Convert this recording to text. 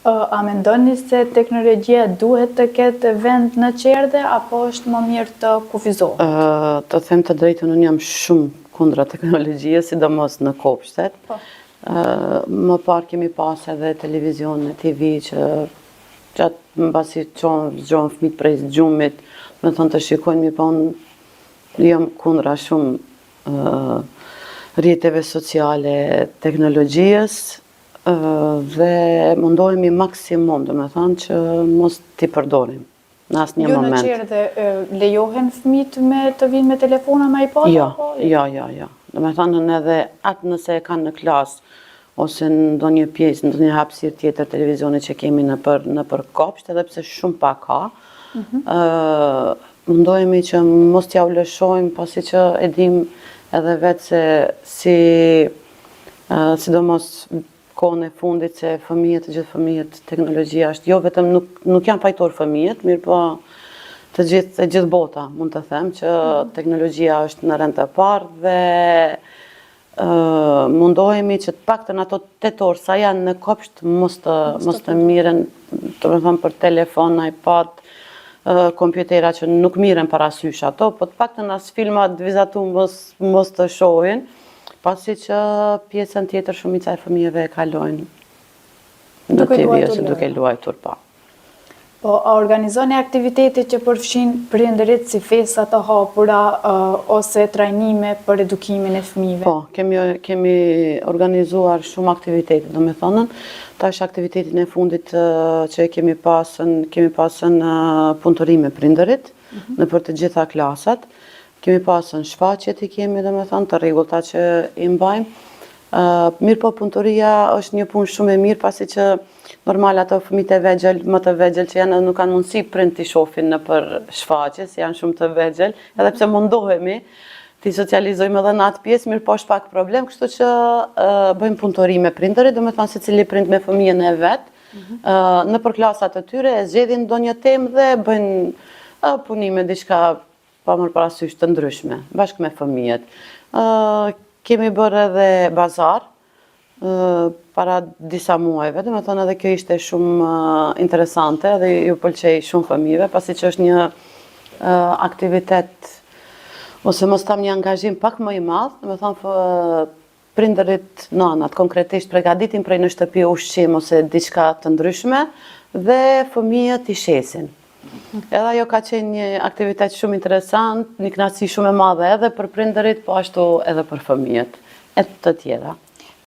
A mendoni se teknologjia duhet të ketë vend në qerdhe, apo është më mirë të kufizohet? Të them të drejtën, unë jam shumë kundra teknologjisë, sidomos në kopshtet. Më parë kemi pas edhe televizion në TV që gjatë mbasi zgjohen fëmijët prej zgjumit, me thonë të shikojnë, mi pa unë jam kundra shumë rrjeteve sociale, teknologjisë, dhe mundohemi maksimum, do me thonë që mos t'i përdorim në asnjë moment. Jo në qerdhe lejohen fëmijët të vinë me telefona me iPad? Jo. Do me thonë edhe atë nëse e kanë në klasë, ose në ndonjë pjesë, në ndonjë hapësirë tjetër televizioni që kemi në për kopsht, edhe pse shumë pak ka, mundohemi që mos t'ja u lëshojmë, pasi që e dim edhe vetë se sidomos kohën e fundit që gjithë fëmijët, teknologjia është, jo vetëm nuk janë fajtor fëmijët, mirë po të gjithë bota, mund të them, që teknologjia është në rend të parë dhe mundohemi që të paktën ato 8 orë sa janë në kopsht mos të miren, të me thëmë për telefon, iPad, kompjutera që nuk miren parasysh ato, po të paktën as filmat vizatu mos të shohin, pasi që pjesën tjetër shumica e fëmijëve e kalojnë në TV ose duke luajtur pa. Po, a organizoni aktivitete që përfshin prindërit si festa të hapura ose trajnime për edukimin e fëmijëve? Po, kemi organizuar shumë aktivitete, do me thonën. Tash aktivitetin e fundit që kemi pasën punëtorime prindërit në për të gjitha klasat. Kemi pasën shfaqjet kemi, do me thonë, të rregullta që i mbajmë. Mirë po, punëtoria është një punë shumë e mirë, pasi që normal ato fëmijët e vegjël, më të vegjël që janë, nuk kanë mundësi prind t'i shohin në për shfaqjes, janë shumë të vegjël, edhe pse mundohemi t'i socializojmë edhe në atë pjesë, mirë po është pak problem, kështu që bëjmë punëtorime prindërit, do me thonë se cili prind me fëmijën e vetë, në për klasat të tyre, e zgjedhin ndonjë temë dhe bëjnë punime diçka pa mërë parasysh të ndryshme, bashkë me fëmijët. Kemi bërë edhe bazar, para disa muajve, dhe me thonë edhe kjo ishte shumë interesante dhe ju pëlqej shumë fëmijëve, pasi që është një aktivitet, ose mos tam një angazhim pak më i madh, dhe me thonë prindërit nënat, konkretisht përgatitin prej në shtëpi ushqim ose diçka të ndryshme, dhe fëmijët i shesin. Edhe ajo ka qenë një aktivitet shumë interesant, një kënaqësi shumë e madhe edhe për prindërit, po ashtu edhe për fëmijët e të tjera.